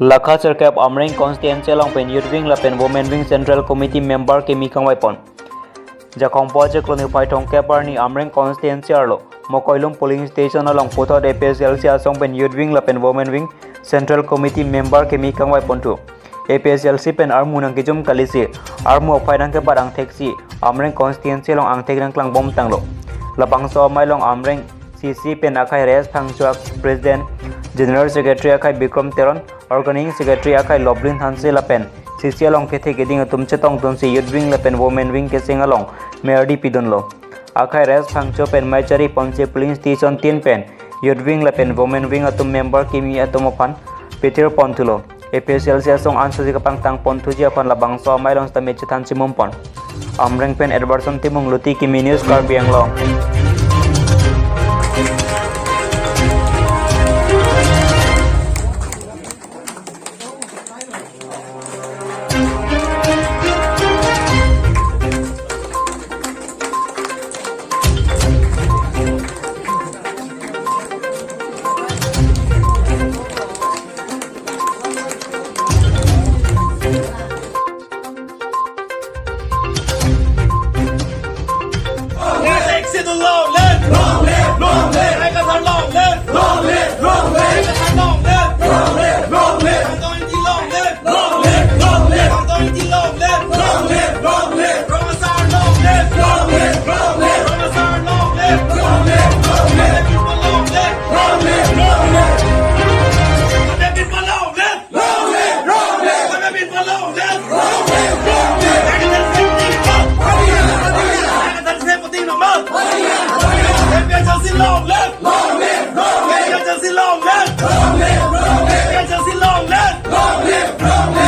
Lakha Circap Amreng Constituency Long Pen Youth Wing Lapen Women Wing Central Committee Member Kemi Kangwaipon Jakong Project Loni Paitong Keparni Amreng Constituency Arlo Mokoilum Polling Station along Potod APSLC Asong Pen Youth Wing Lapen Women Wing Central Committee Member Kemi Kangwaipon tu APSLC Pen Armu Nang Kijum Kalisi Armu Paidang Kepat Ang Teksi Amreng Constituency Long Ang Tek Nang Klang Bom Tanglo Lapang So Mai Long Amreng CC Pen Akai Res Phangchuak President General Secretary Akai Bikram Teron Organizing Secretary Akai Loblin Hanse Lapen CC along Kethe Geding Tumchetong Tunsi Youth Wing Lapen Women Wing Kesing along Mayor D Pidonlo Akai Res Phangcho Pen Maichari Ponche Police Station Tin Pen Youth Wing Lapen Women Wing Atum Member Kimi Atomopan Peter Pontulo APSLC Asong Ansusi Kapang Tang Pontuji Apan Labang So Mailong Stamechitan Simumpon Amreng Pen Edwardson Timung Luti Kimi News Karbiang Long Long live! Long live! Long live! Long live! Long live! Long live! Long live! Long live! Long live! Long live!